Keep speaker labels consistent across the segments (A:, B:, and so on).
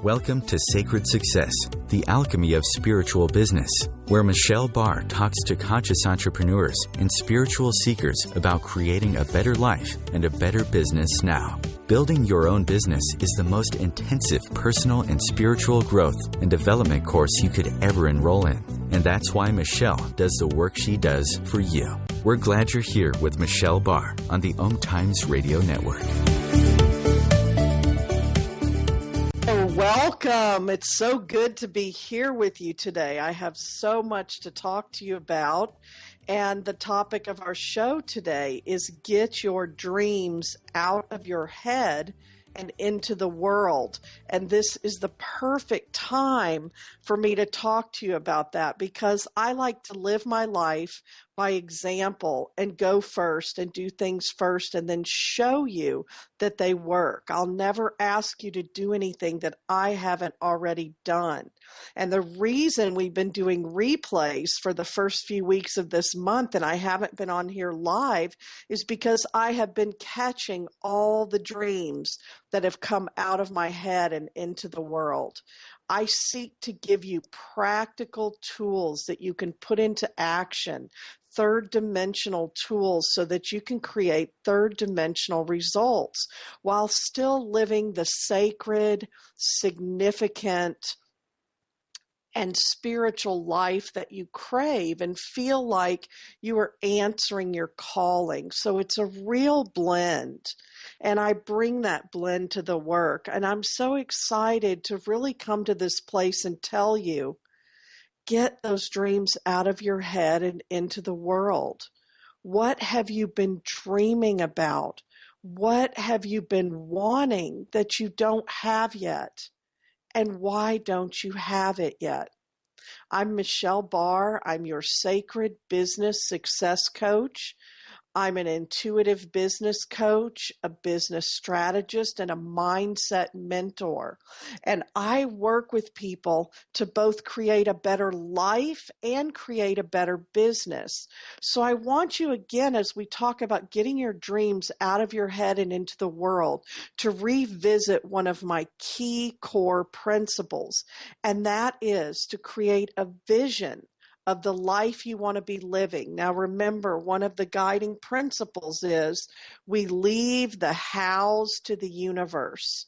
A: Welcome to Sacred Success, the alchemy of spiritual business, where Michelle Barr talks to conscious entrepreneurs and spiritual seekers about creating a better life and a better business now. Building your own business is the most intensive personal and spiritual growth and development course you could ever enroll in. And that's why Michelle does the work she does for you. We're glad you're here with Michelle Barr on the OMTimes Radio Network.
B: Welcome. It's so good to be here with you today. I have so much to talk to you about. And the topic of our show today is get your dreams out of your head and into the world. And this is the perfect time for me to talk to you about that, because I like to live my life by example and go first and do things first and then show you that they work. I'll never ask you to do anything that I haven't already done. And the reason we've been doing replays for the first few weeks of this month and I haven't been on here live is because I have been catching all the dreams that have come out of my head and into the world. I seek to give you practical tools that you can put into action, third-dimensional tools so that you can create third-dimensional results while still living the sacred, significant, and spiritual life that you crave and feel like you are answering your calling. So it's a real blend. And I bring that blend to the work. And I'm so excited to really come to this place and tell you, get those dreams out of your head and into the world. What have you been dreaming about? What have you been wanting that you don't have yet? And why don't you have it yet? I'm Michelle Barr. I'm your sacred business success coach. I'm an intuitive business coach, a business strategist, and a mindset mentor. And I work with people to both create a better life and create a better business. So I want you, again, as we talk about getting your dreams out of your head and into the world, to revisit one of my key core principles, and that is to create a vision of the life you want to be living. Now remember, one of the guiding principles is we leave the hows to the universe.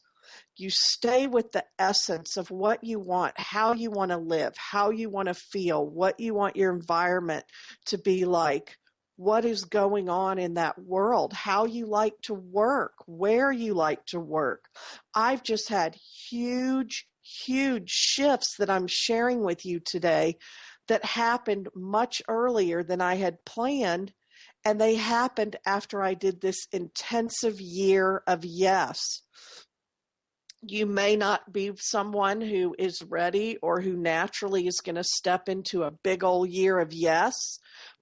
B: You stay with the essence of what you want, how you want to live, how you want to feel, what you want your environment to be like, what is going on in that world, how you like to work, where you like to work. I've just had huge shifts that I'm sharing with you today that happened much earlier than I had planned, and they happened after I did this intensive year of yes. You may not be someone who is ready or who naturally is going to step into a big old year of yes,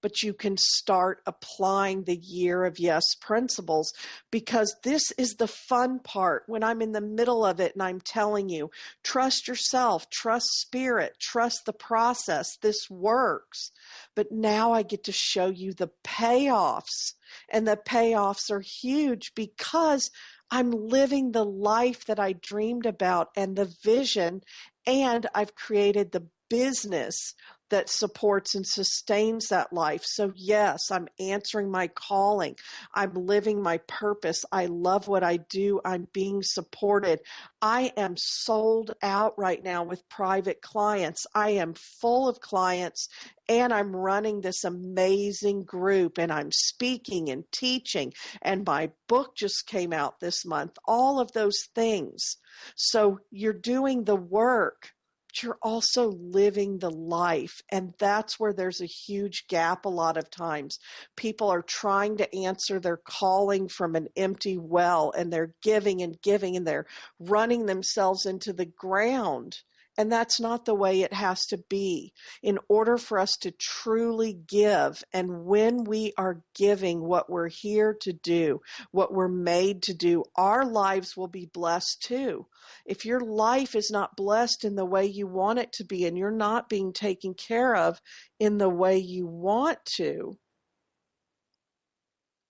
B: but you can start applying the year of yes principles, because this is the fun part when I'm in the middle of it and I'm telling you, trust yourself, trust spirit, trust the process. This works. But now I get to show you the payoffs, and the payoffs are huge because I'm living the life that I dreamed about and the vision, and I've created the business that supports and sustains that life. So yes, I'm answering my calling. I'm living my purpose. I love what I do. I'm being supported. I am sold out right now with private clients. I am full of clients, and I'm running this amazing group, and I'm speaking and teaching, and my book just came out this month, all of those things. So you're doing the work, but you're also living the life. And that's where there's a huge gap a lot of times. People are trying to answer their calling from an empty well, and they're giving and giving, and they're running themselves into the ground. And that's not the way it has to be. In order for us to truly give, and when we are giving what we're here to do, what we're made to do, our lives will be blessed too. If your life is not blessed in the way you want it to be, and you're not being taken care of in the way you want to,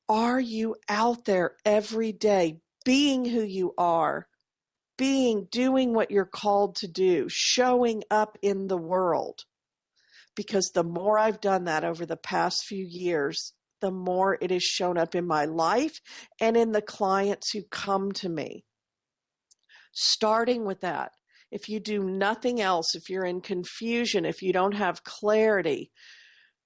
B: are you out there every day being who you are, doing what you're called to do, showing up in the world. Because the more I've done that over the past few years, the more it has shown up in my life and in the clients who come to me. Starting with that. If you do nothing else, if you're in confusion, if you don't have clarity,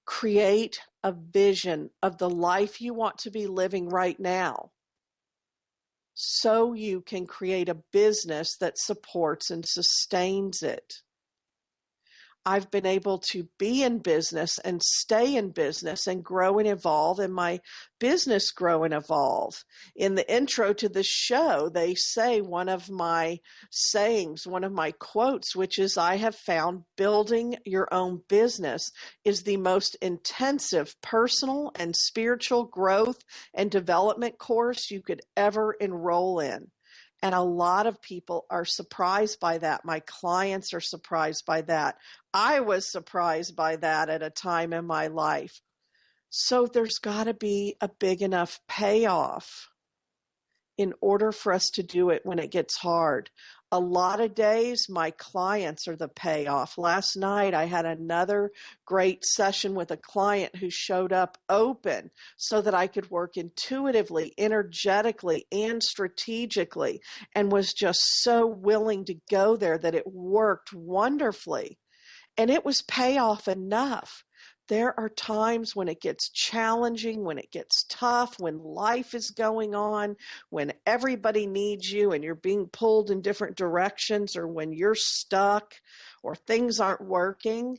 B: create a vision of the life you want to be living right now, so you can create a business that supports and sustains it. I've been able to be in business and stay in business and grow and evolve, and my business grow and evolve. In the intro to this show, they say one of my sayings, one of my quotes, which is, I have found building your own business is the most intensive personal and spiritual growth and development course you could ever enroll in. And a lot of people are surprised by that. My clients are surprised by that. I was surprised by that at a time in my life. So there's got to be a big enough payoff in order for us to do it when it gets hard. A lot of days, my clients are the payoff. Last night, I had another great session with a client who showed up open so that I could work intuitively, energetically, and strategically, and was just so willing to go there that it worked wonderfully. And it was payoff enough. There are times when it gets challenging, when it gets tough, when life is going on, when everybody needs you and you're being pulled in different directions, or when you're stuck or things aren't working.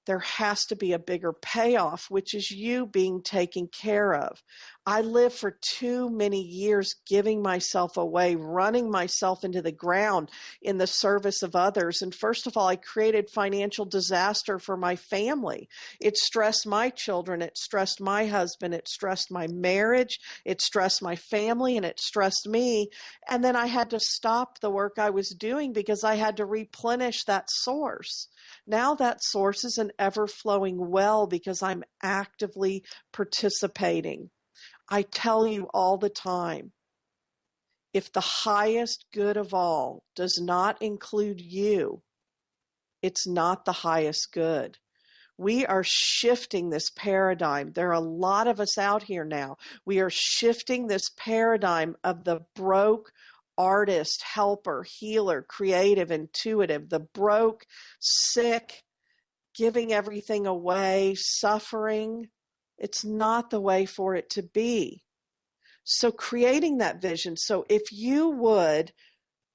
B: There has to be a bigger payoff, which is you being taken care of. I lived for too many years giving myself away, running myself into the ground in the service of others. And first of all, I created financial disaster for my family. It stressed my children. It stressed my husband. It stressed my marriage. It stressed my family, and it stressed me. And then I had to stop the work I was doing because I had to replenish that source. Now that source is an ever-flowing well because I'm actively participating. I tell you all the time, if the highest good of all does not include you, it's not the highest good. We are shifting this paradigm. There are a lot of us out here now. We are shifting this paradigm of the broke artist, helper, healer, creative, intuitive, the broke, sick, giving everything away, suffering. It's not the way for it to be. So creating that vision. So if you would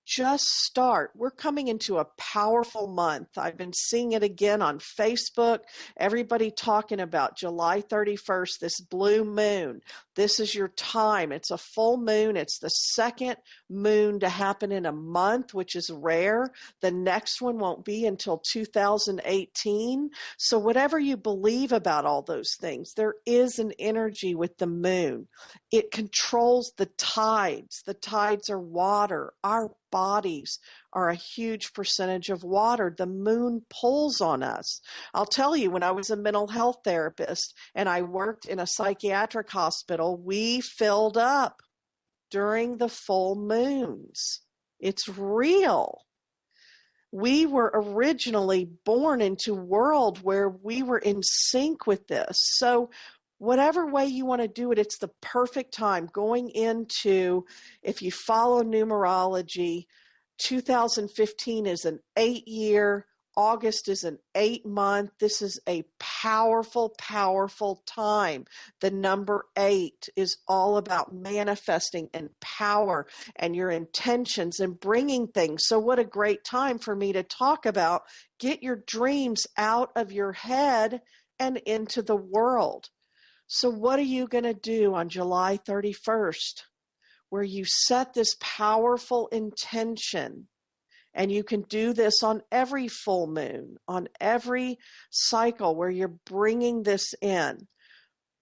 B: just start. We're coming into a powerful month. I've been seeing it again on Facebook. Everybody talking about July 31st, this blue moon. This is your time. It's a full moon. It's the second moon to happen in a month, which is rare. The next one won't be until 2018. So whatever you believe about all those things, there is an energy with the moon. It controls the tides. The tides are water. Our bodies are a huge percentage of water. The moon pulls on us. I'll tell you, when I was a mental health therapist and I worked in a psychiatric hospital, we filled up during the full moons. It's real. We were originally born into a world where we were in sync with this. So whatever way you want to do it, it's the perfect time. Going into, if you follow numerology, 2015 is an 8-year, August is an 8-month. This is a powerful, powerful time. The number 8 is all about manifesting and power and your intentions and bringing things. So what a great time for me to talk about get your dreams out of your head and into the world. So what are you going to do on July 31st, where you set this powerful intention? And you can do this on every full moon, on every cycle where you're bringing this in.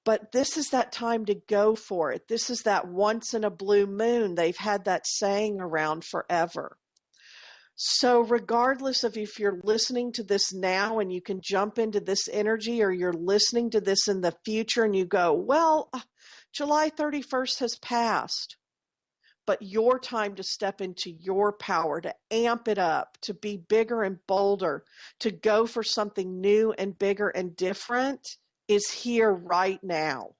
B: But this is that time to go for it. This is that once in a blue moon. They've had that saying around forever. So regardless of if you're listening to this now and you can jump into this energy, or you're listening to this in the future and you go, well, July 31st has passed. but your time to step into your power, to amp it up, to be bigger and bolder, to go for something new and bigger and different is here right now.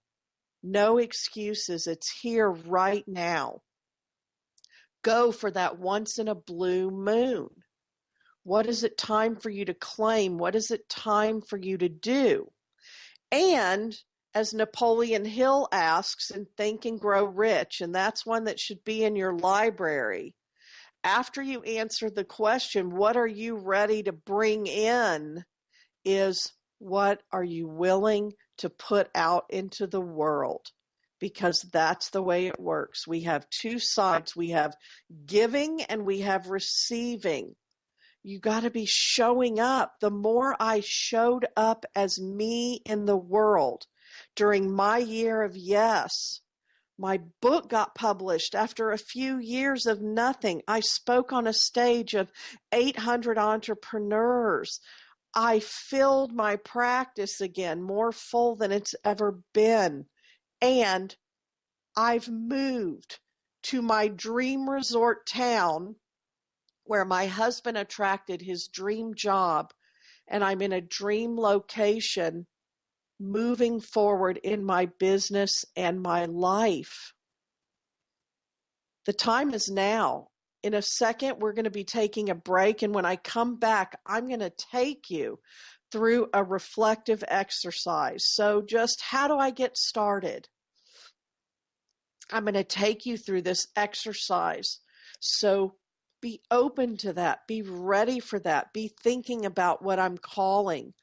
B: No excuses. It's here right now. Go for that once in a blue moon. What is it time for you to claim? What is it time for you to do? And as Napoleon Hill asks in Think and Grow Rich, and that's one that should be in your library, after you answer the question, what are you ready to bring in, is what are you willing to put out into the world? Because that's the way it works. We have two sides. We have giving and we have receiving. You got to be showing up. The more I showed up as me in the world during my year of yes, my book got published after a few years of nothing. I spoke on a stage of 800 entrepreneurs. I filled my practice again, more full than it's ever been. And I've moved to my dream resort town where my husband attracted his dream job, and I'm in a dream location moving forward in my business and my life. The time is now. In a second, we're going to be taking a break, and when I come back, I'm going to take you through a reflective exercise. So just how do I get started? I'm going to take you through this exercise. So be open to that. Be ready for that. Be thinking about what I'm calling.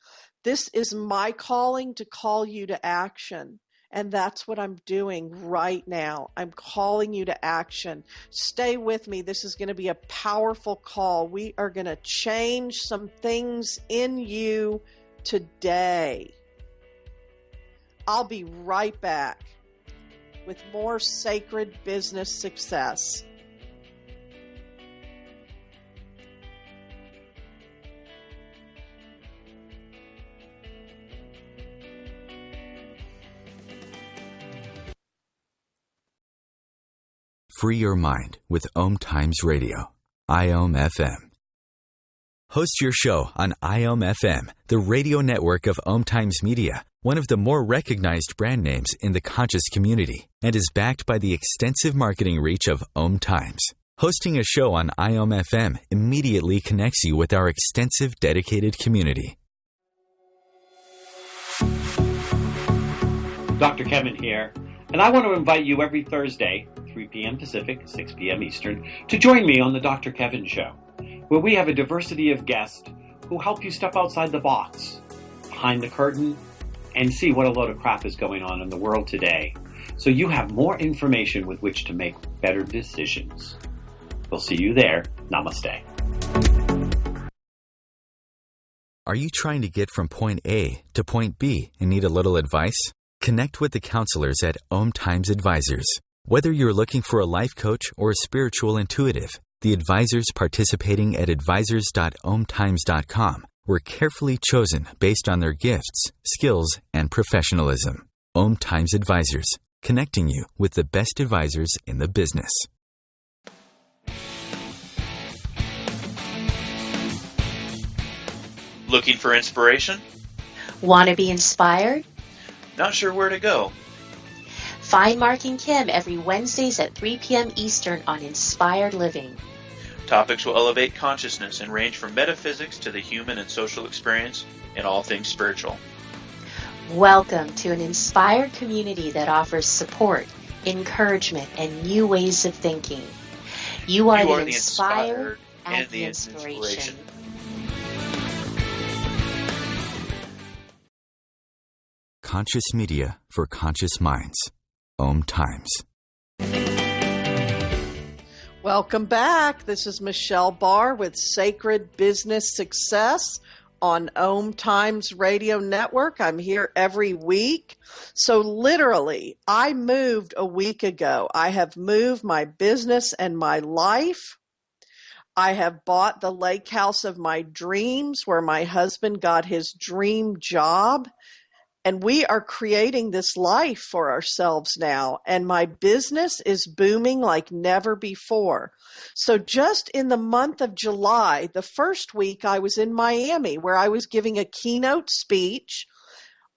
B: This is my calling to call you to action. And that's what I'm doing right now. I'm calling you to action. Stay with me. This is going to be a powerful call. We are going to change some things in you today. I'll be right back with more sacred business success.
A: Free your mind with OMTimes Radio, IOM FM. Host your show on IOM FM, the radio network of OMTimes Media, one of the more recognized brand names in the conscious community, and is backed by the extensive marketing reach of OMTimes. Hosting a show on IOM FM immediately connects you with our extensive dedicated community.
C: Dr. Kevin here, and I want to invite you every Thursday, 3 p.m. Pacific, 6 p.m. Eastern, to join me on The Dr. Kevin Show, where we have a diversity of guests who help you step outside the box, behind the curtain, and see what a load of crap is going on in the world today, so you have more information with which to make better decisions. We'll see you there. Namaste.
A: Are you trying to get from point A to point B and need a little advice? Connect with the counselors at OMTimes Advisors. Whether you're looking for a life coach or a spiritual intuitive, the advisors participating at advisors.omtimes.com were carefully chosen based on their gifts, skills, and professionalism. OMTimes Advisors, connecting you with the best advisors in the business.
D: Looking for inspiration?
E: Want to be inspired?
D: Not sure where to go?
E: Find Mark and Kim every Wednesdays at 3 p.m. Eastern on Inspired Living.
D: Topics will elevate consciousness and range from metaphysics to the human and social experience and all things spiritual.
E: Welcome to an inspired community that offers support, encouragement, and new ways of thinking. You are the inspired and the inspiration.
A: Conscious media for conscious minds. OMTimes.
B: Welcome back. This is Michelle Barr with Sacred Business Success on OMTimes Radio Network. I'm here every week. So literally, I moved a week ago. I have moved my business and my life. I have bought the lake house of my dreams where my husband got his dream job. And we are creating this life for ourselves now. And my business is booming like never before. So just in the month of July, the first week I was in Miami, where I was giving a keynote speech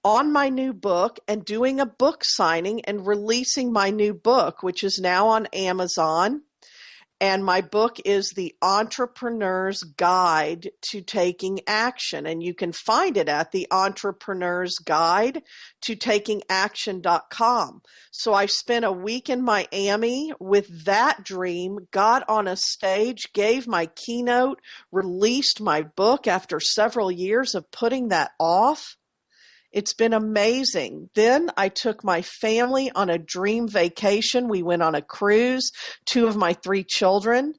B: on my new book and doing a book signing and releasing my new book, which is now on Amazon. And my book is The Entrepreneur's Guide to Taking Action. And you can find it at The Entrepreneur's Guide to Taking Action.com. So I spent a week in Miami with that dream, got on a stage, gave my keynote, released my book after several years of putting that off. It's been amazing. Then I took my family on a dream vacation. We went on a cruise. 2 of my 3 children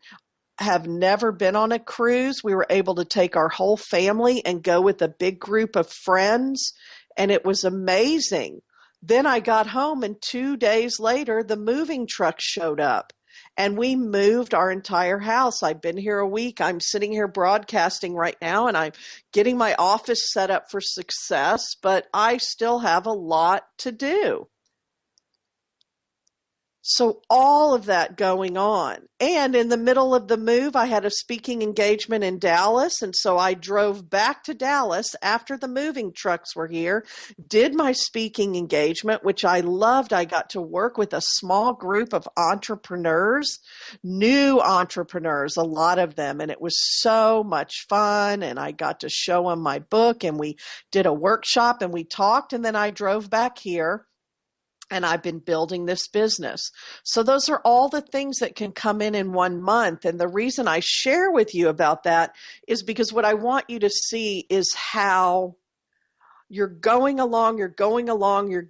B: have never been on a cruise. We were able to take our whole family and go with a big group of friends, and it was amazing. Then I got home, and 2 days later, the moving truck showed up. And we moved our entire house. I've been here a week. I'm sitting here broadcasting right now, and I'm getting my office set up for success, but I still have a lot to do. So all of that going on. And in the middle of the move, I had a speaking engagement in Dallas. And so I drove back to Dallas after the moving trucks were here, did my speaking engagement, which I loved. I got to work with a small group of entrepreneurs, new entrepreneurs, a lot of them. And it was so much fun. And I got to show them my book, and we did a workshop, and we talked. And then I drove back here. And I've been building this business. So those are all the things that can come in 1 month. And the reason I share with you about that is because what I want you to see is how you're going along, you're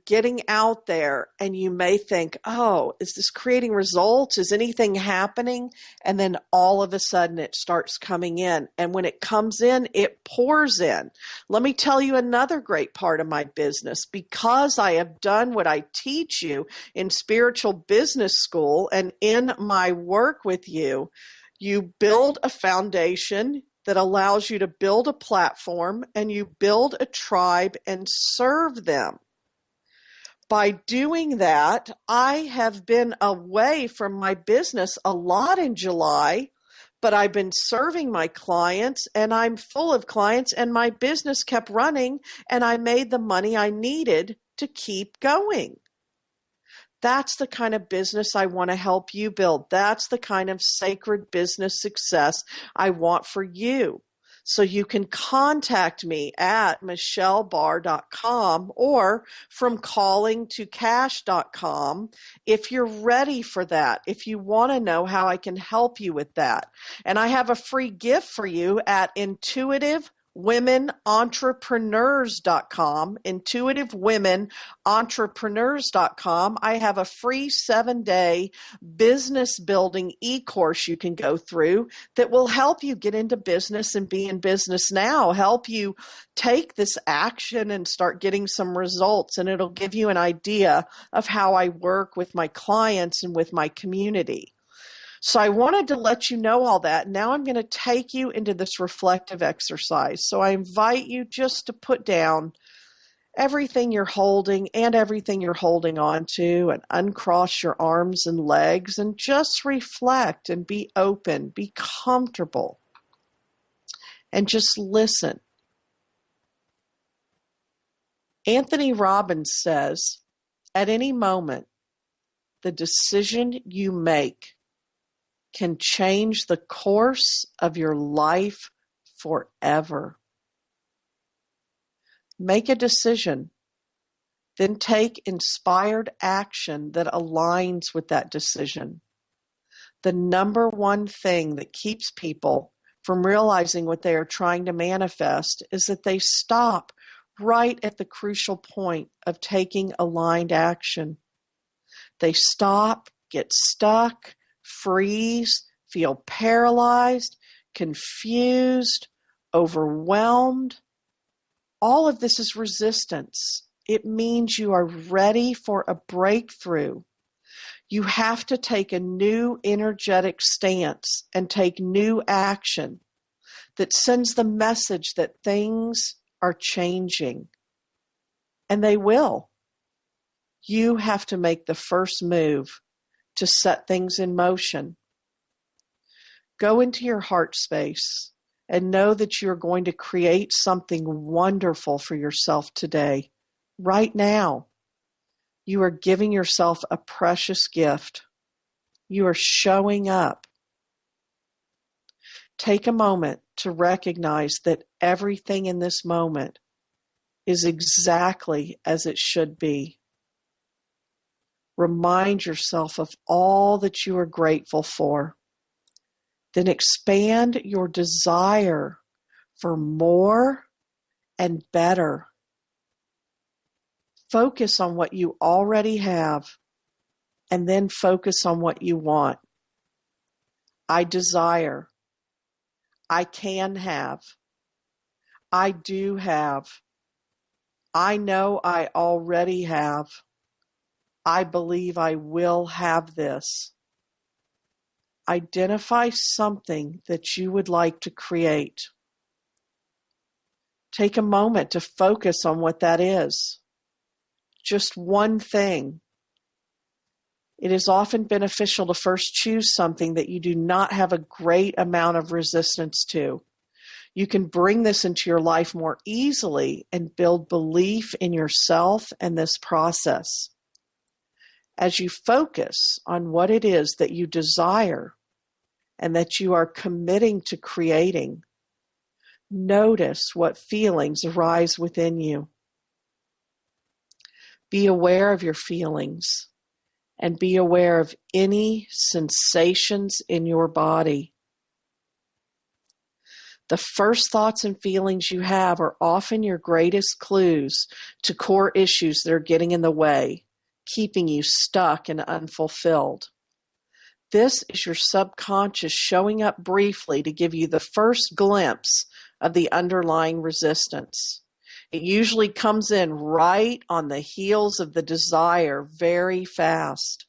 B: getting out there, and you may think, oh, is this creating results? Is anything happening? And then all of a sudden it starts coming in. And when it comes in, it pours in. Let me tell you another great part of my business. Because I have done what I teach you in Spiritual Business School and in my work with you, you build a foundation that allows you to build a platform, and you build a tribe and serve them. By doing that, I have been away from my business a lot in July, but I've been serving my clients, and I'm full of clients, and my business kept running, and I made the money I needed to keep going. That's the kind of business I want to help you build. That's the kind of sacred business success I want for you. So you can contact me at michellebarr.com or from callingtocash.com if you're ready for that, if you want to know how I can help you with that. And I have a free gift for you at intuitivewomenentrepreneurs.com, intuitivewomenentrepreneurs.com. I have a free 7-day business building e-course you can go through that will help you get into business and be in business now, help you take this action and start getting some results. And it'll give you an idea of how I work with my clients and with my community. So I wanted to let you know all that. Now I'm going to take you into this reflective exercise. So I invite you just to put down everything you're holding and everything you're holding on to, and uncross your arms and legs, and just reflect and be open, be comfortable, and just listen. Anthony Robbins says, at any moment, the decision you make can change the course of your life forever. Make a decision, then take inspired action that aligns with that decision. The number one thing that keeps people from realizing what they are trying to manifest is that they stop right at the crucial point of taking aligned action. They stop, get stuck, freeze, feel paralyzed, confused, overwhelmed. All of this is resistance. It means you are ready for a breakthrough. You have to take a new energetic stance and take new action that sends the message that things are changing. and they will. You have to make the first move to set things in motion. Go into your heart space and know that you're going to create something wonderful for yourself today, right now. You are giving yourself a precious gift. You are showing up. Take a moment to recognize that everything in this moment is exactly as it should be. Remind yourself of all that you are grateful for. Then expand your desire for more and better. Focus on what you already have, and then focus on what you want. I desire. I can have. I do have. I know I already have. I believe I will have this. Identify something that you would like to create. Take a moment to focus on what that is. Just one thing. It is often beneficial to first choose something that you do not have a great amount of resistance to. You can bring this into your life more easily and build belief in yourself and this process. As you focus on what it is that you desire and that you are committing to creating, notice what feelings arise within you. Be aware of your feelings and be aware of any sensations in your body. The first thoughts and feelings you have are often your greatest clues to core issues that are getting in the way, keeping you stuck and unfulfilled. This is your subconscious showing up briefly to give you the first glimpse of the underlying resistance. It usually comes in right on the heels of the desire very fast.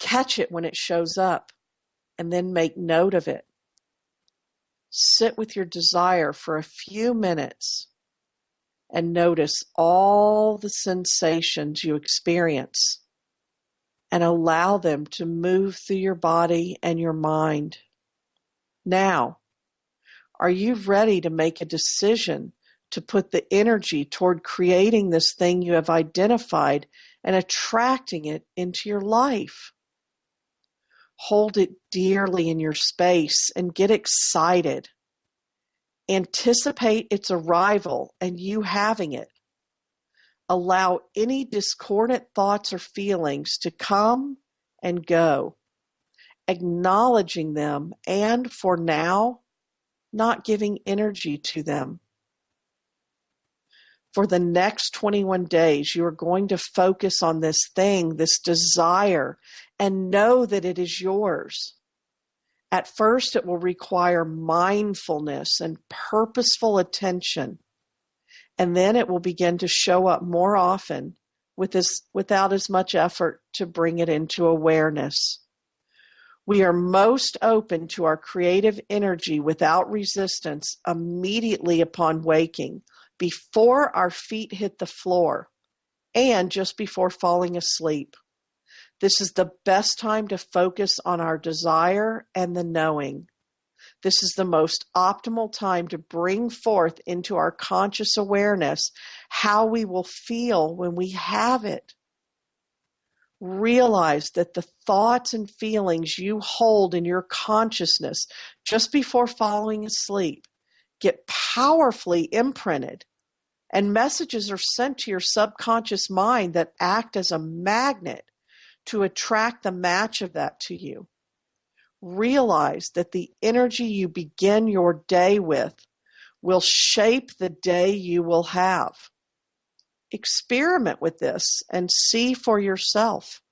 B: Catch it when it shows up and then make note of it. Sit with your desire for a few minutes and notice all the sensations you experience and allow them to move through your body and your mind. Now, are you ready to make a decision to put the energy toward creating this thing you have identified and attracting it into your life? Hold it dearly in your space and get excited. Anticipate its arrival and you having it. Allow any discordant thoughts or feelings to come and go, acknowledging them and, for now, not giving energy to them. For the next 21 days, you are going to focus on this thing, this desire, and know that it is yours. At first, it will require mindfulness and purposeful attention, and then it will begin to show up more often without as much effort to bring it into awareness. We are most open to our creative energy without resistance immediately upon waking, before our feet hit the floor, and just before falling asleep. This is the best time to focus on our desire and the knowing. This is the most optimal time to bring forth into our conscious awareness how we will feel when we have it. Realize that the thoughts and feelings you hold in your consciousness just before falling asleep get powerfully imprinted, and messages are sent to your subconscious mind that act as a magnet to attract the match of that to you. Realize that the energy you begin your day with will shape the day you will have. Experiment with this and see for yourself.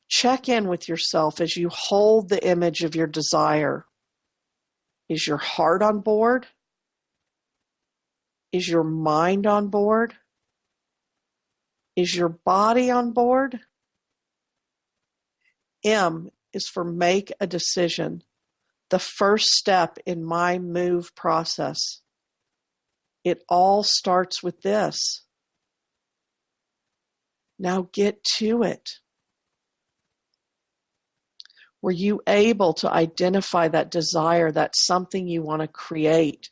B: Check in with yourself as you hold the image of your desire. Is your heart on board? Is your mind on board? Is your body on board? M is for make a decision, the first step in my move process. It all starts with this. Now get to it. Were you able to identify that desire, that's something you want to create?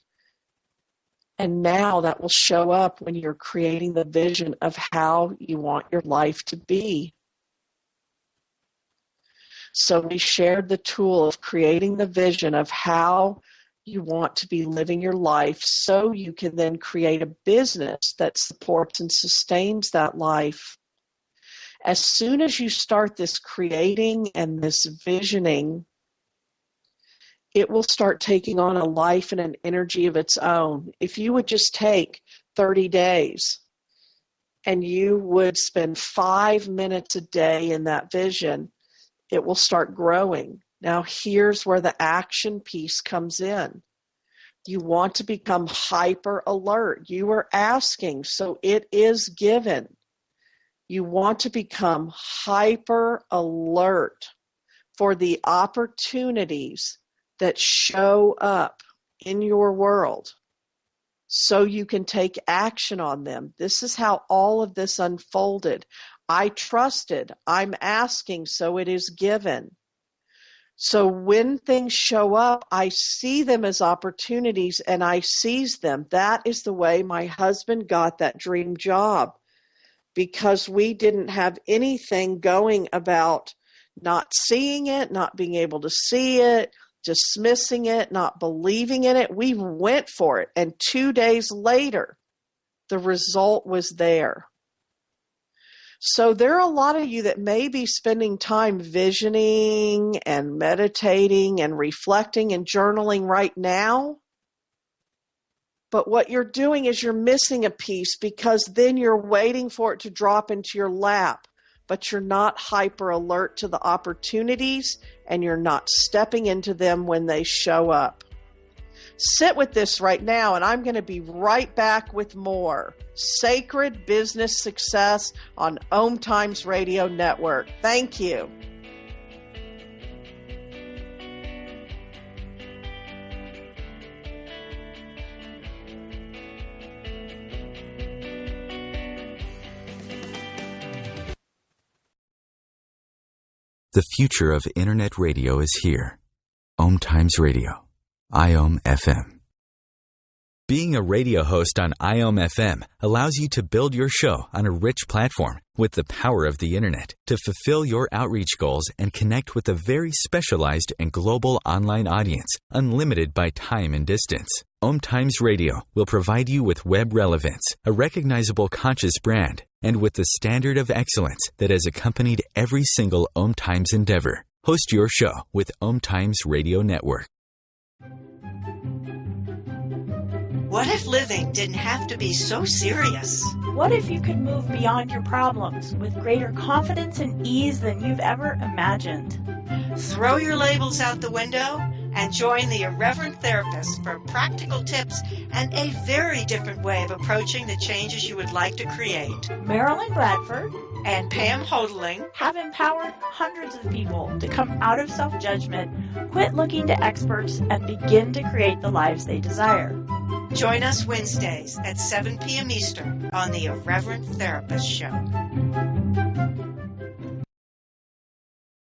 B: And now that will show up when you're creating the vision of how you want your life to be. So we shared the tool of creating the vision of how you want to be living your life so you can then create a business that supports and sustains that life. As soon as you start this creating and this visioning, it will start taking on a life and an energy of its own. If you would just take 30 days and you would spend 5 minutes a day in that vision, it will start growing. Now here's where the action piece comes in. You want to become hyper alert. You are asking, so it is given. You want to become hyper alert for the opportunities that show up in your world so you can take action on them. This is how all of this unfolded. I trusted, I'm asking, so it is given. So when things show up, I see them as opportunities and I seize them. That is the way my husband got that dream job, because we didn't have anything going about not seeing it, not being able to see it, dismissing it, not believing in it. We went for it. And 2 days later, the result was there. So there are a lot of you that may be spending time visioning and meditating and reflecting and journaling right now. But what you're doing is you're missing a piece, because then you're waiting for it to drop into your lap, but you're not hyper alert to the opportunities and you're not stepping into them when they show up. Sit with this right now, and I'm going to be right back with more Sacred Business Success on OMTimes Radio Network. Thank you.
A: The future of Internet radio is here. OMTimes Radio. IOM FM. Being a radio host on IOM FM allows you to build your show on a rich platform with the power of the Internet to fulfill your outreach goals and connect with a very specialized and global online audience, unlimited by time and distance. OMTimes Radio will provide you with web relevance, a recognizable conscious brand, and with the standard of excellence that has accompanied every single OMTimes endeavor. Host your show with OMTimes Radio Network.
F: What if living didn't have to be so serious?
G: What if you could move beyond your problems with greater confidence and ease than you've ever imagined?
F: Throw your labels out the window and join the Irreverent Therapist for practical tips and a very different way of approaching the changes you would like to create.
G: Marilyn Bradford
F: and Pam Hodling
G: have empowered hundreds of people to come out of self-judgment, quit looking to experts, and begin to create the lives they desire.
F: Join us Wednesdays at 7 p.m. Eastern on the Irreverent Therapist Show.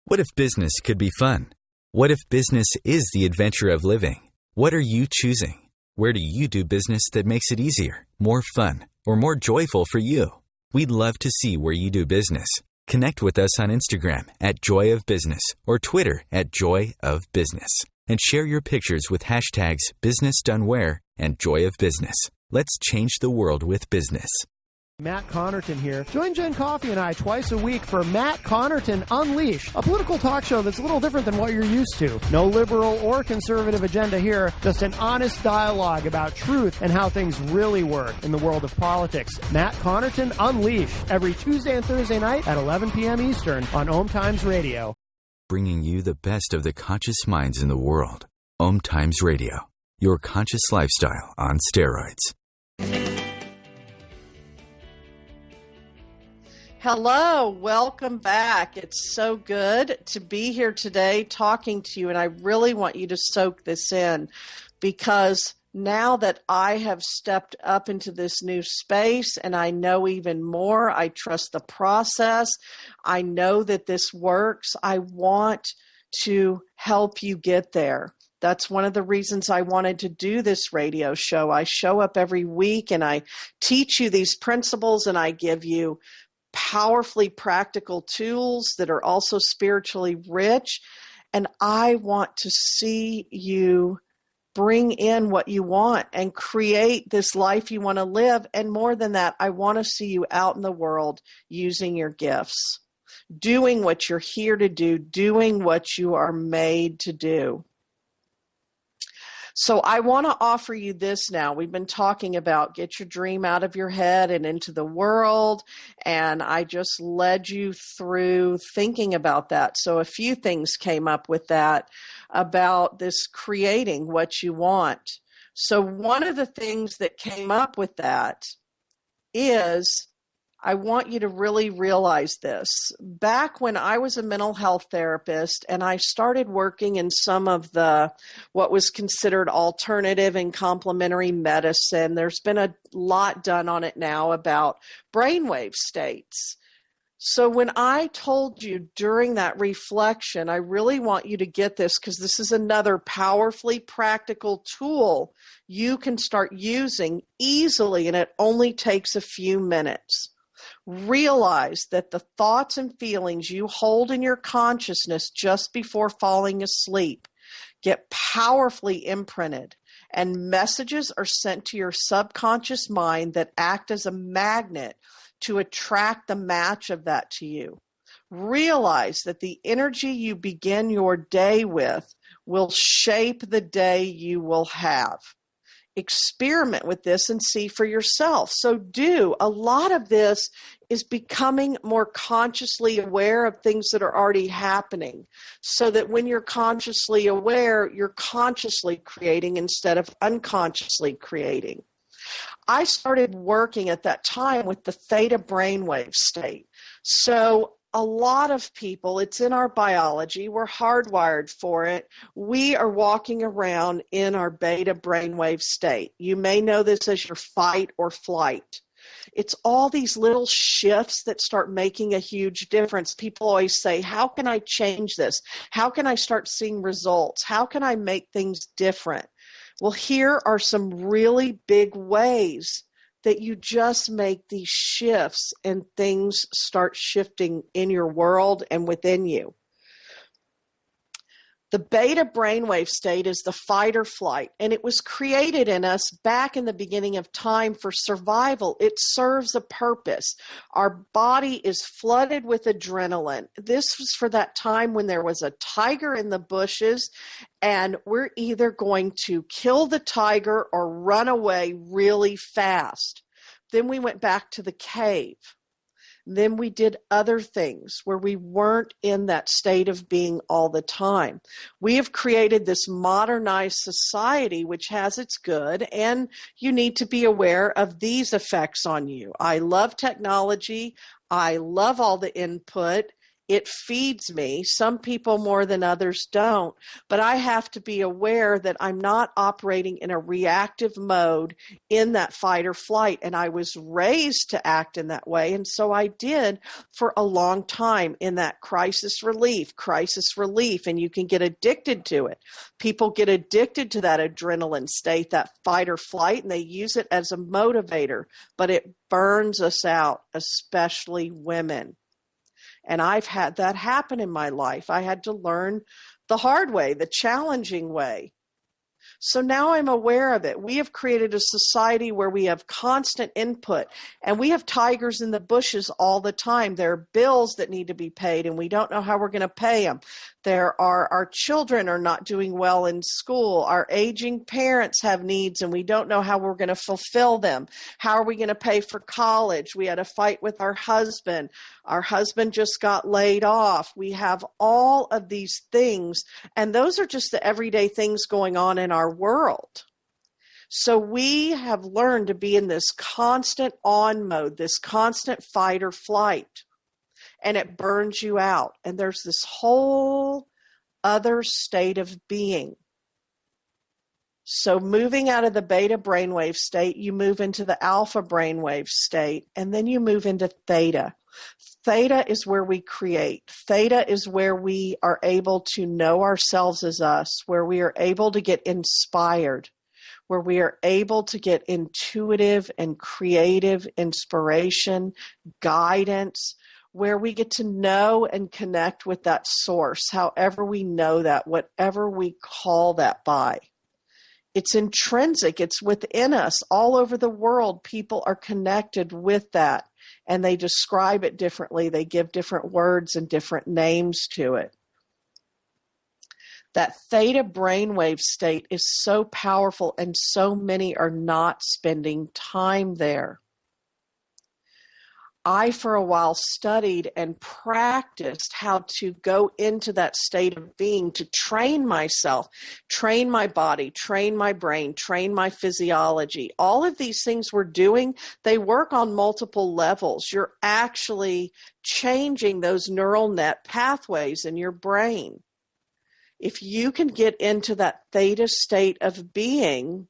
A: What if business could be fun? What if business is the adventure of living? What are you choosing? Where do you do business that makes it easier, more fun, or more joyful for you? We'd love to see where you do business. Connect with us on Instagram at Joy of Business or Twitter at Joy of Business, and share your pictures with hashtags BusinessDoneWhere and Joy of Business. Let's change the world with business.
H: Matt Connerton here. Join Jen Coffey and I twice a week for Matt Connerton Unleashed, a political talk show that's a little different than what you're used to. No liberal or conservative agenda here, just an honest dialogue about truth and how things really work in the world of politics. Matt Connerton Unleashed, every Tuesday and Thursday night at 11 p.m. Eastern on OMTimes Radio.
A: Bringing you the best of the conscious minds in the world. OMTimes Radio, your conscious lifestyle on steroids.
B: Hello, welcome back. It's so good to be here today talking to you, and I really want you to soak this in, because Now that I have stepped up into this new space and I know even more, I trust the process. I know that this works. I want to help you get there. That's one of the reasons I wanted to do this radio show. I show up every week and I teach you these principles, and I give you powerfully practical tools that are also spiritually rich. And I want to see you bring in what you want and create this life you want to live. And more than that, I want to see you out in the world using your gifts, doing what you're here to do, doing what you are made to do. So I want to offer you this now. We've been talking about get your dream out of your head and into the world, and I just led you through thinking about that. So a few things came up with that about this creating what you want. So one of the things that came up with that is I want you to really realize this. Back when I was a mental health therapist and I started working in some of the what was considered alternative and complementary medicine, there's been a lot done on it now about brainwave states. So when I told you during that reflection, I really want you to get this, because this is another powerfully practical tool you can start using easily, and it only takes a few minutes. Realize that the thoughts and feelings you hold in your consciousness just before falling asleep get powerfully imprinted, and messages are sent to your subconscious mind that act as a magnet to attract the match of that to you. Realize that the energy you begin your day with will shape the day you will have. Experiment with this and see for yourself. So a lot of this is becoming more consciously aware of things that are already happening, so that when you're consciously aware, you're consciously creating instead of unconsciously creating. I started working at that time with the theta brainwave state. So a lot of people, it's in our biology, we're hardwired for it. We are walking around in our beta brainwave state. You may know this as your fight or flight. It's all these little shifts that start making a huge difference. People always say, how can I change this? How can I start seeing results? How can I make things different? Well, here are some really big ways that you just make these shifts and things start shifting in your world and within you. The beta brainwave state is the fight or flight, and it was created in us back in the beginning of time for survival. It serves a purpose. Our body is flooded with adrenaline. This was for that time when there was a tiger in the bushes, and we're either going to kill the tiger or run away really fast. Then we went back to the cave. Then we did other things where we weren't in that state of being all the time. We have created this modernized society, which has its good, and you need to be aware of these effects on you. I love technology. I love all the input. It feeds me. Some people more than others don't, but I have to be aware that I'm not operating in a reactive mode in that fight or flight, and I was raised to act in that way, and so I did for a long time in that crisis relief, and you can get addicted to it. People get addicted to that adrenaline state, that fight or flight, and they use it as a motivator, but it burns us out, especially women. And I've had that happen in my life. I had to learn the hard way, the challenging way. So now I'm aware of it. We have created a society where we have constant input, and we have tigers in the bushes all the time. There are bills that need to be paid, and we don't know how we're going to pay them. Our children are not doing well in school. Our aging parents have needs, and we don't know how we're going to fulfill them. How are we going to pay for college? We had a fight with our husband. Our husband just got laid off. We have all of these things, and those are just the everyday things going on in our world. So we have learned to be in this constant on mode, this constant fight or flight, and it burns you out. And there's this whole other state of being. So moving out of the beta brainwave state, you move into the alpha brainwave state, and then you move into theta. Theta is where we create. Theta is where we are able to know ourselves as us, where we are able to get inspired, where we are able to get intuitive and creative inspiration, guidance, where we get to know and connect with that source, however we know that, whatever we call that by. It's intrinsic. It's within us. All over the world, people are connected with that, and they describe it differently. They give different words and different names to it. That theta brainwave state is so powerful, and so many are not spending time there. I, for a while, studied and practiced how to go into that state of being, to train myself, train my body, train my brain, train my physiology. All of these things we're doing, they work on multiple levels. You're actually changing those neural net pathways in your brain. If you can get into that theta state of being,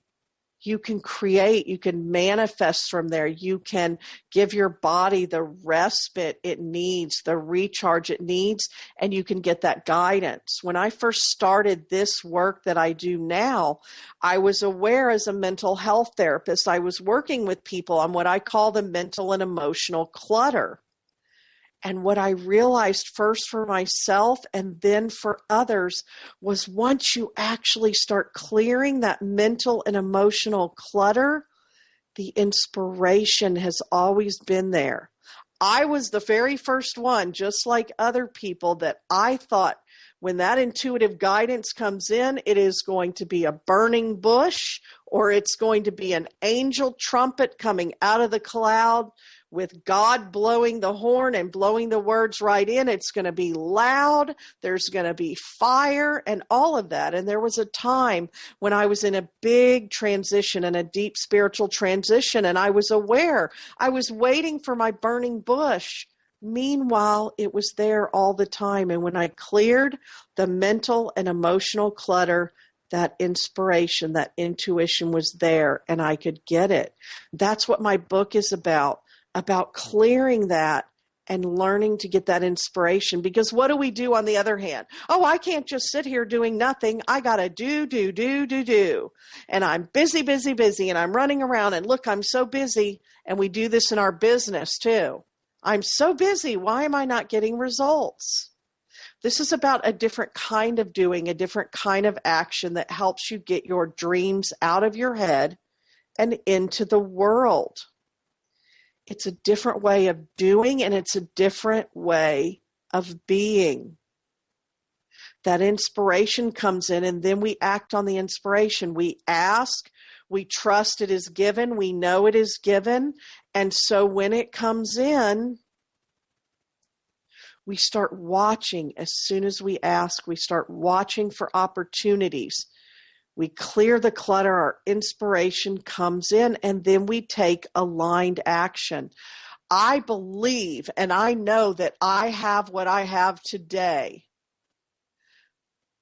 B: you can create, you can manifest from there. You can give your body the respite it needs, the recharge it needs, and you can get that guidance. When I first started this work that I do now, I was aware as a mental health therapist, I was working with people on what I call the mental and emotional clutter. And what I realized first for myself and then for others was once you actually start clearing that mental and emotional clutter, the inspiration has always been there. I was the very first one, just like other people, that I thought when that intuitive guidance comes in, it is going to be a burning bush, or it's going to be an angel trumpet coming out of the cloud with God blowing the horn and blowing the words right in. It's going to be loud. There's going to be fire and all of that. And there was a time when I was in a big transition and a deep spiritual transition, and I was aware. I was waiting for my burning bush. Meanwhile, it was there all the time. And when I cleared the mental and emotional clutter, that inspiration, that intuition was there, and I could get it. That's what my book is about clearing that and learning to get that inspiration. Because what do we do on the other hand? Oh, I can't just sit here doing nothing. I got to do. And I'm busy, and I'm running around, and look, I'm so busy. And we do this in our business too. I'm so busy. Why am I not getting results? This is about a different kind of doing, a different kind of action that helps you get your dreams out of your head and into the world. It's a different way of doing, and it's a different way of being. That inspiration comes in, and then we act on the inspiration. We ask, we trust it is given, we know it is given, and so when it comes in, we start watching. As soon as we ask, we start watching for opportunities. We clear the clutter, our inspiration comes in, and then we take aligned action. I believe, and I know that I have what I have today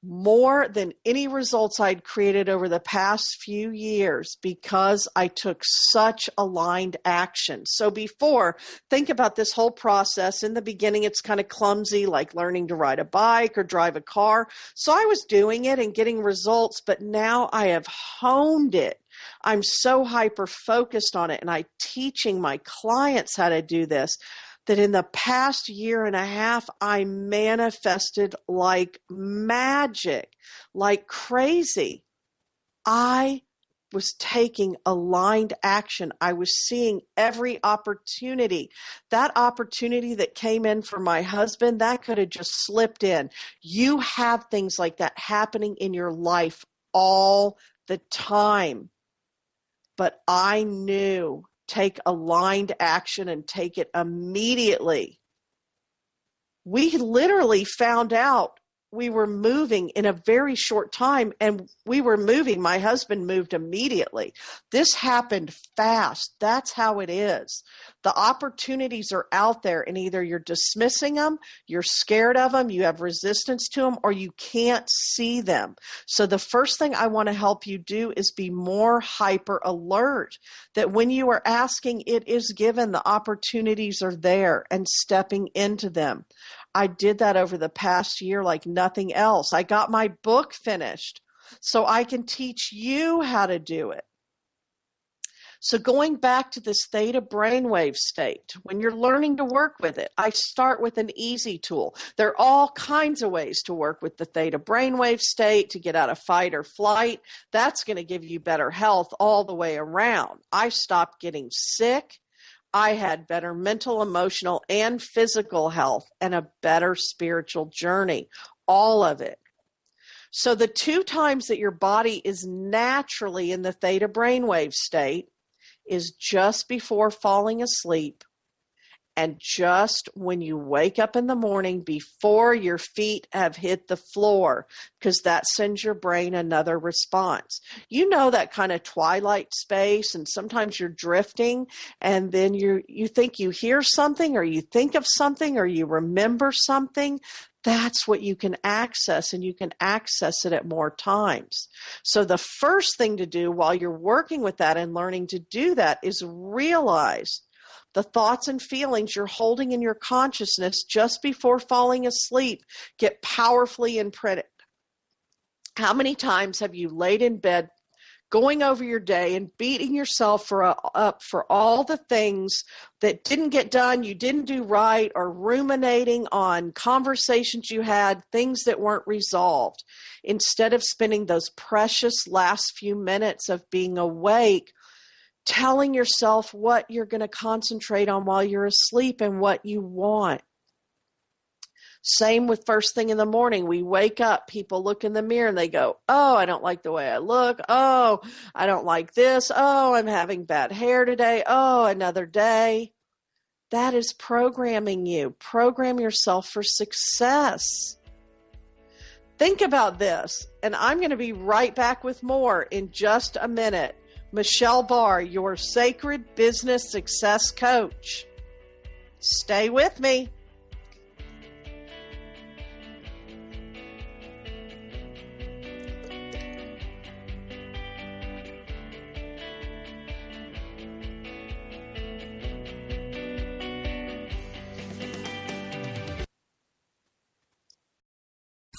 B: more than any results I'd created over the past few years because I took such aligned action. So before, think about this whole process. In the beginning, it's kind of clumsy, like learning to ride a bike or drive a car. So I was doing it and getting results, but now I have honed it. I'm so hyper-focused on it, and I'm teaching my clients how to do this, that in the past year and a half, I manifested like magic, like crazy. I was taking aligned action. I was seeing every opportunity. That opportunity that came in for my husband, that could have just slipped in. You have things like that happening in your life all the time. But I knew, take aligned action and take it immediately. We literally found out we were moving in a very short time, and we were moving. My husband moved immediately. This happened fast. That's how it is. The opportunities are out there, and either you're dismissing them, you're scared of them, you have resistance to them, or you can't see them. So the first thing I want to help you do is be more hyper alert, that when you are asking, it is given, the opportunities are there, and stepping into them. I did that over the past year like nothing else. I got my book finished so I can teach you how to do it. So going back to this theta brainwave state, when you're learning to work with it, I start with an easy tool. There are all kinds of ways to work with the theta brainwave state to get out of fight or flight. That's going to give you better health all the way around. I stopped getting sick. I had better mental, emotional, and physical health and a better spiritual journey, all of it. So the 2 times that your body is naturally in the theta brainwave state is just before falling asleep and just when you wake up in the morning before your feet have hit the floor, because that sends your brain another response. You know, that kind of twilight space, and sometimes you're drifting and then you think you hear something, or you think of something, or you remember something. That's what you can access, and you can access it at more times. So the first thing to do while you're working with that and learning to do that is realize the thoughts and feelings you're holding in your consciousness just before falling asleep get powerfully imprinted. How many times have you laid in bed going over your day and beating yourself up for all the things that didn't get done, you didn't do right, or ruminating on conversations you had, things that weren't resolved, instead of spending those precious last few minutes of being awake telling yourself what you're going to concentrate on while you're asleep and what you want. Same with first thing in the morning. We wake up, people look in the mirror and they go, oh, I don't like the way I look. Oh, I don't like this. Oh, I'm having bad hair today. Oh, another day. That is programming you. Program yourself for success. Think about this, and I'm going to be right back with more in just a minute. Michelle Barr, your sacred business success coach. Stay with me.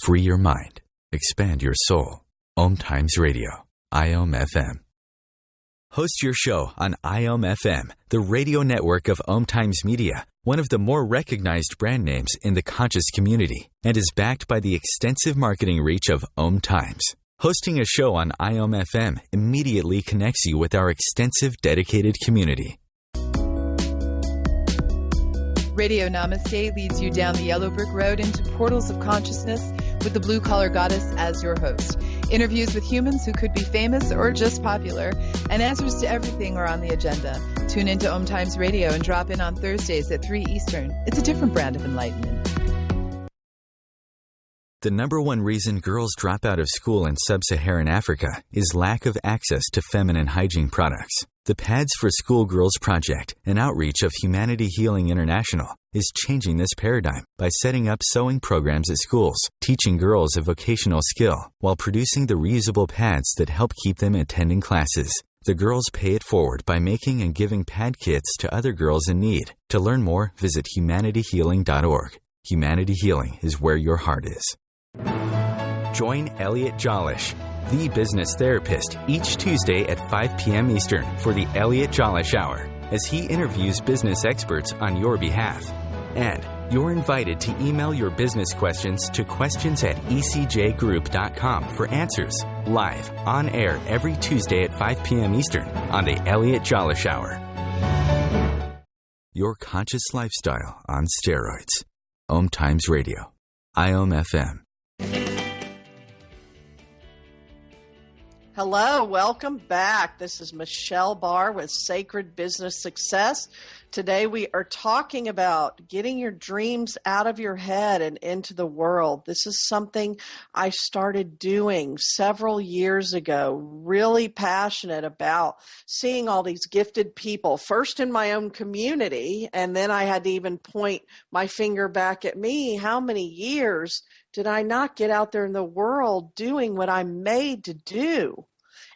A: Free your mind. Expand your soul. OMTimes Radio. IOM FM. Host your show on IOM FM, the radio network of OMTimes Media, one of the more recognized brand names in the conscious community, and is backed by the extensive marketing reach of OMTimes. Hosting a show on IOM FM immediately connects you with our extensive dedicated community.
I: Radio Namaste leads you down the yellow brick road into portals of consciousness with the blue collar goddess as your host. Interviews with humans who could be famous or just popular, and answers to everything are on the agenda. Tune into OMTimes Radio and drop in on Thursdays at 3 Eastern. It's a different brand of enlightenment.
A: The number one reason girls drop out of school in sub-Saharan Africa is lack of access to feminine hygiene products. The Pads for Schoolgirls Project, an outreach of Humanity Healing International, is changing this paradigm by setting up sewing programs at schools, teaching girls a vocational skill, while producing the reusable pads that help keep them attending classes. The girls pay it forward by making and giving pad kits to other girls in need. To learn more, visit humanityhealing.org. Humanity Healing is where your heart is. Join Elliot Jolish, the business therapist, each Tuesday at 5 p.m. Eastern for the Elliot Jolish Hour, as he interviews business experts on your behalf. And you're invited to email your business questions to questions@ecjgroup.com for answers, live, on air every Tuesday at 5 p.m. Eastern on the Elliot Jolish Hour. Your conscious lifestyle on steroids. OMTimes Radio. IOM FM.
B: Hello, welcome back. This is Michelle Barr with Sacred Business Success. Today we are talking about getting your dreams out of your head and into the world. This is something I started doing several years ago, really passionate about seeing all these gifted people, first in my own community, and then I had to even point my finger back at me. How many years did I not get out there in the world doing what I'm made to do?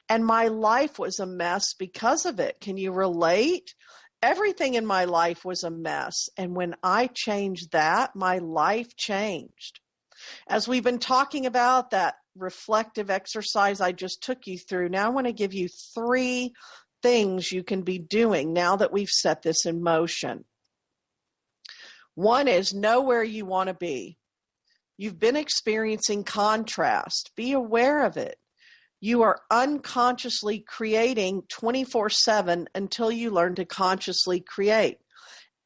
B: And my life was a mess because of it. Can you relate? Everything in my life was a mess. And when I changed that, my life changed. As we've been talking about that reflective exercise I just took you through, now I want to give you 3 things you can be doing now that we've set this in motion. One is know where you want to be. You've been experiencing contrast. Be aware of it. You are unconsciously creating 24/7 until you learn to consciously create.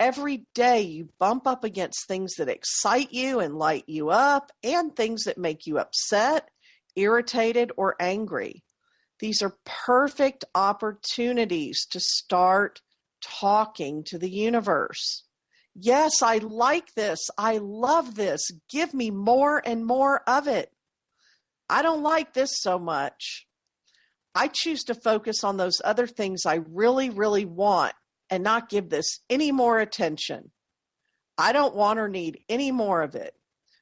B: Every day you bump up against things that excite you and light you up and things that make you upset, irritated, or angry. These are perfect opportunities to start talking to the universe. Yes, I like this. I love this. Give me more and more of it. I don't like this so much. I choose to focus on those other things I really, really want and not give this any more attention. I don't want or need any more of it.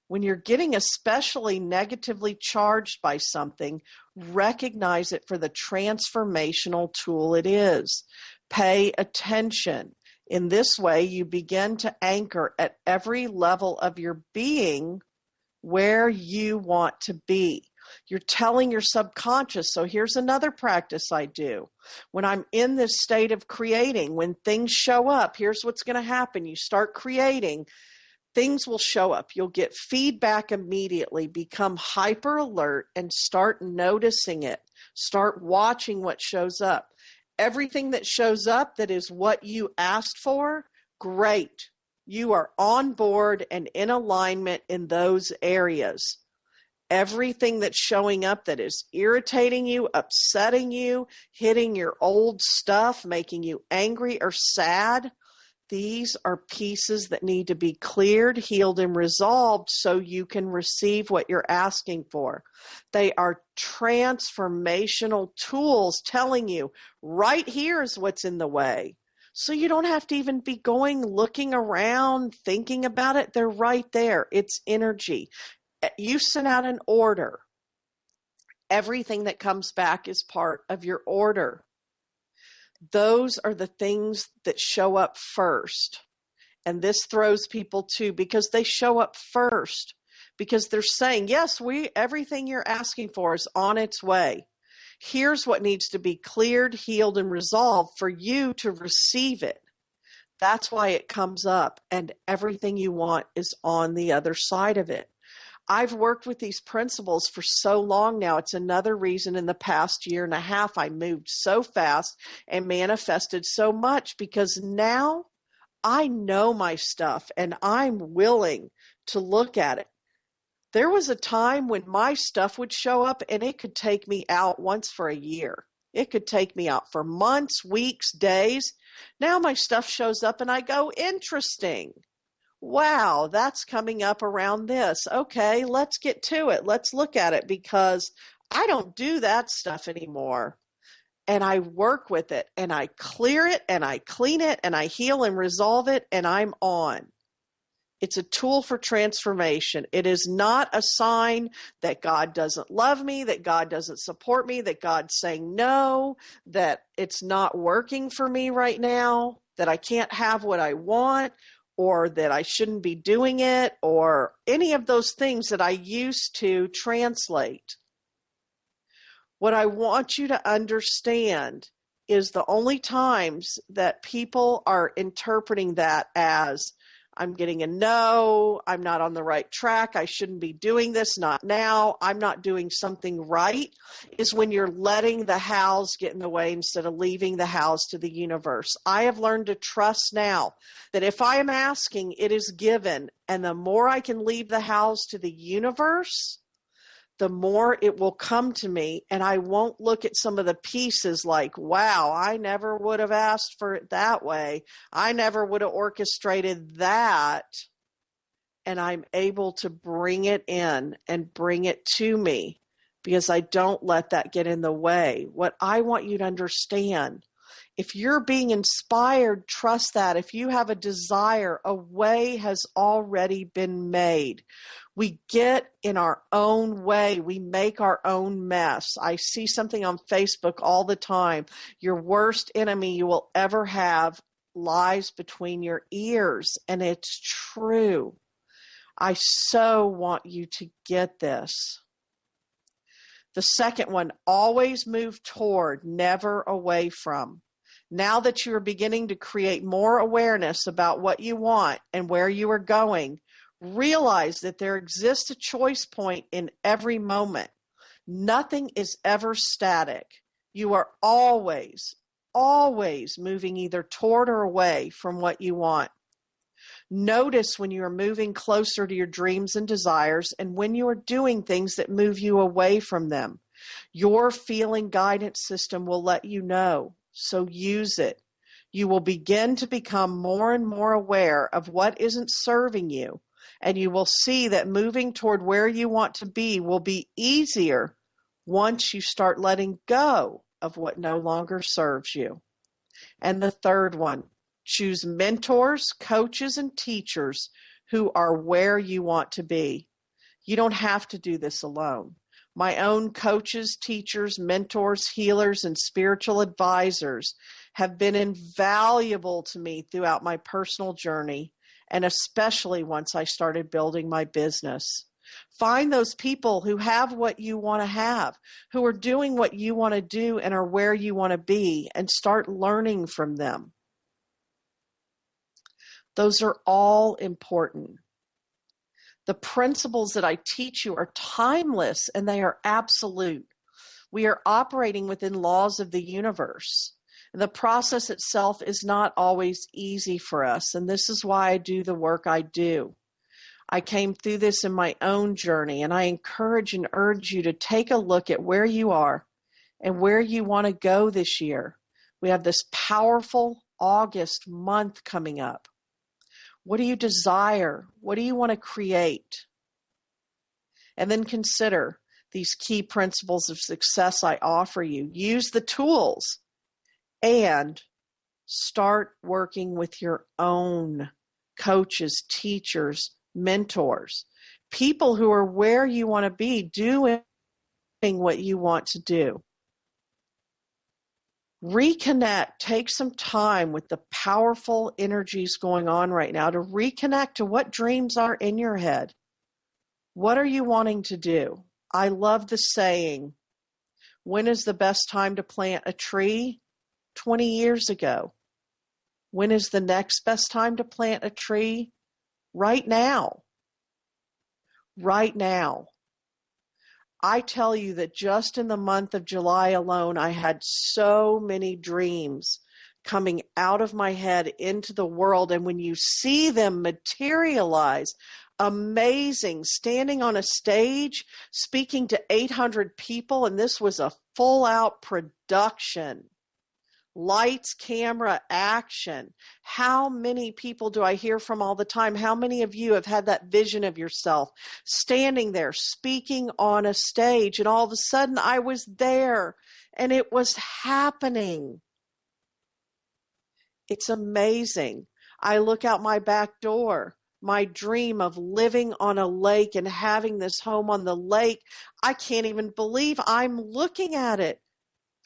B: When you're getting especially negatively charged by something, recognize it for the transformational tool it is. Pay attention. In this way, you begin to anchor at every level of your being where you want to be. You're telling your subconscious. So here's another practice I do. When I'm in this state of creating, when things show up, here's what's going to happen. You start creating, things will show up. You'll get feedback immediately. Become hyper alert and start noticing it. Start watching what shows up. Everything that shows up that is what you asked for, great. You are on board and in alignment in those areas. Everything that's showing up that is irritating you, upsetting you, hitting your old stuff, making you angry or sad, these are pieces that need to be cleared, healed, and resolved so you can receive what you're asking for. They are transformational tools telling you right here is what's in the way. So you don't have to even be looking around, thinking about it. They're right there. It's energy. You sent out an order. Everything that comes back is part of your order. Those are the things that show up first. And this throws people too because they show up first. Because they're saying, yes, everything you're asking for is on its way. Here's what needs to be cleared, healed, and resolved for you to receive it. That's why it comes up. And everything you want is on the other side of it. I've worked with these principles for so long now. It's another reason in the past year and a half I moved so fast and manifested so much because now I know my stuff and I'm willing to look at it. There was a time when my stuff would show up and it could take me out once for a year. It could take me out for months, weeks, days. Now my stuff shows up and I go, interesting. Wow, that's coming up around this. Okay, let's get to it. Let's look at it because I don't do that stuff anymore. And I work with it and I clear it and I clean it and I heal and resolve it and I'm on. It's a tool for transformation. It is not a sign that God doesn't love me, that God doesn't support me, that God's saying no, that it's not working for me right now, that I can't have what I want, or that I shouldn't be doing it, or any of those things that I used to translate. What I want you to understand is the only times that people are interpreting that as I'm getting a no, I'm not on the right track, I shouldn't be doing this, not now, I'm not doing something right, is when you're letting the hows get in the way instead of leaving the hows to the universe. I have learned to trust now that if I am asking, it is given, and the more I can leave the hows to the universe, the more it will come to me, and I won't look at some of the pieces like, wow, I never would have asked for it that way. I never would have orchestrated that. And I'm able to bring it in and bring it to me because I don't let that get in the way. What I want you to understand, if you're being inspired, trust that. If you have a desire, a way has already been made. We get in our own way. We make our own mess. I see something on Facebook all the time. Your worst enemy you will ever have lies between your ears, and it's true. I so want you to get this. The second one, always move toward, never away from. Now that you are beginning to create more awareness about what you want and where you are going, realize that there exists a choice point in every moment. Nothing is ever static. You are always, always moving either toward or away from what you want. Notice when you are moving closer to your dreams and desires and when you are doing things that move you away from them. Your feeling guidance system will let you know, so use it. You will begin to become more and more aware of what isn't serving you, and you will see that moving toward where you want to be will be easier once you start letting go of what no longer serves you. And the third one, choose mentors, coaches, and teachers who are where you want to be. You don't have to do this alone. My own coaches, teachers, mentors, healers, and spiritual advisors have been invaluable to me throughout my personal journey, and especially once I started building my business. Find those people who have what you want to have, who are doing what you want to do and are where you want to be, and start learning from them. Those are all important. The principles that I teach you are timeless and they are absolute. We are operating within laws of the universe. The process itself is not always easy for us, and this is why I do the work I do. I came through this in my own journey, and I encourage and urge you to take a look at where you are and where you want to go this year. We have this powerful August month coming up. What do you desire? What do you want to create? And then consider these key principles of success I offer you. Use the tools and start working with your own coaches, teachers, mentors, people who are where you want to be, doing what you want to do. Reconnect. Take some time with the powerful energies going on right now to reconnect to what dreams are in your head. What are you wanting to do? I love the saying, when is the best time to plant a tree? 20 years ago. When is the next best time to plant a tree? Right now. Right now. I tell you that just in the month of July alone, I had so many dreams coming out of my head into the world. And when you see them materialize, amazing, standing on a stage, speaking to 800 people, and this was a full-out production. Lights, camera, action. How many people do I hear from all the time? How many of you have had that vision of yourself standing there, speaking on a stage, and all of a sudden I was there and it was happening? It's amazing. I look out my back door, my dream of living on a lake and having this home on the lake. I can't even believe I'm looking at it.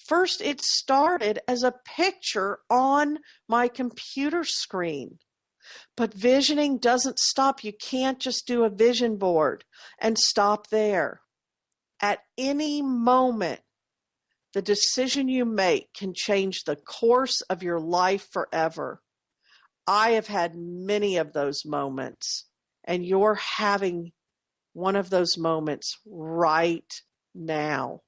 B: First, it started as a picture on my computer screen. But visioning doesn't stop. You can't just do a vision board and stop there. At any moment, the decision you make can change the course of your life forever. I have had many of those moments, and you're having one of those moments right now.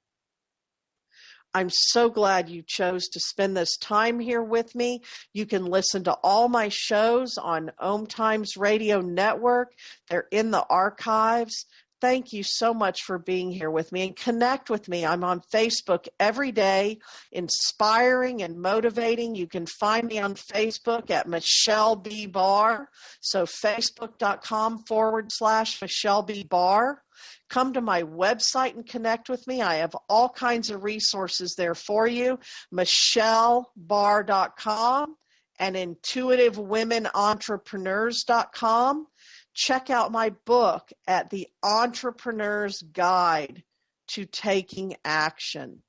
B: I'm so glad you chose to spend this time here with me. You can listen to all my shows on OMTimes Radio Network. They're in the archives. thank you so much for being here with me, and connect with me. I'm on Facebook every day, inspiring and motivating. You can find me on Facebook at Michelle B. Barr. So facebook.com/Michelle B. Barr. Come to my website and connect with me. I have all kinds of resources there for you. MichelleBarr.com and IntuitiveWomenEntrepreneurs.com. Check out my book at The Entrepreneur's Guide to Taking Action.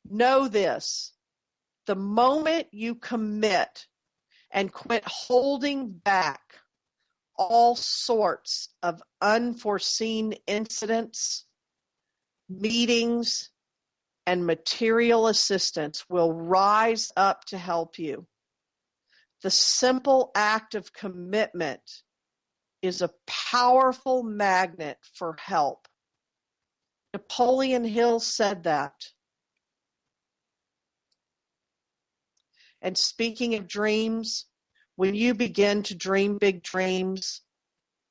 B: Know this: the moment you commit and quit holding back all sorts of unforeseen incidents, meetings, and material assistance will rise up to help you. The simple act of commitment is a powerful magnet for help. Napoleon Hill said that. And speaking of dreams, when you begin to dream big dreams,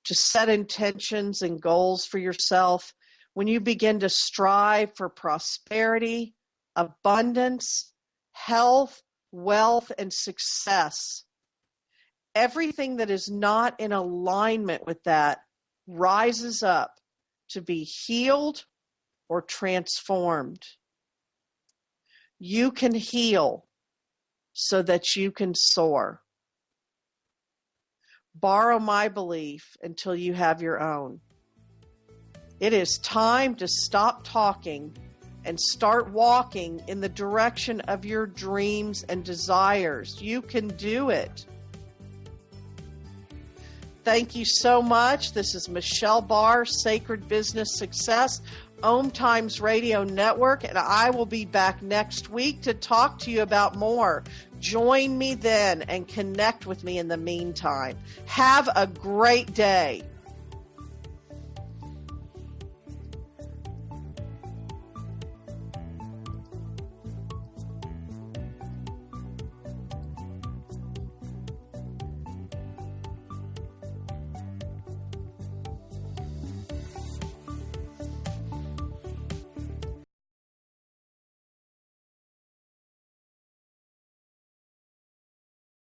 B: to set intentions and goals for yourself, when you begin to strive for prosperity, abundance, health, wealth, and success, everything that is not in alignment with that rises up to be healed or transformed. You can heal so that you can soar. Borrow my belief until you have your own. It is time to stop talking and start walking in the direction of your dreams and desires. You can do it. Thank you so much. This is Michelle Barr, Sacred Business Success, OMTimes Radio Network, and I will be back next week to talk to you about more. Join me then and connect with me in the meantime. Have a great day.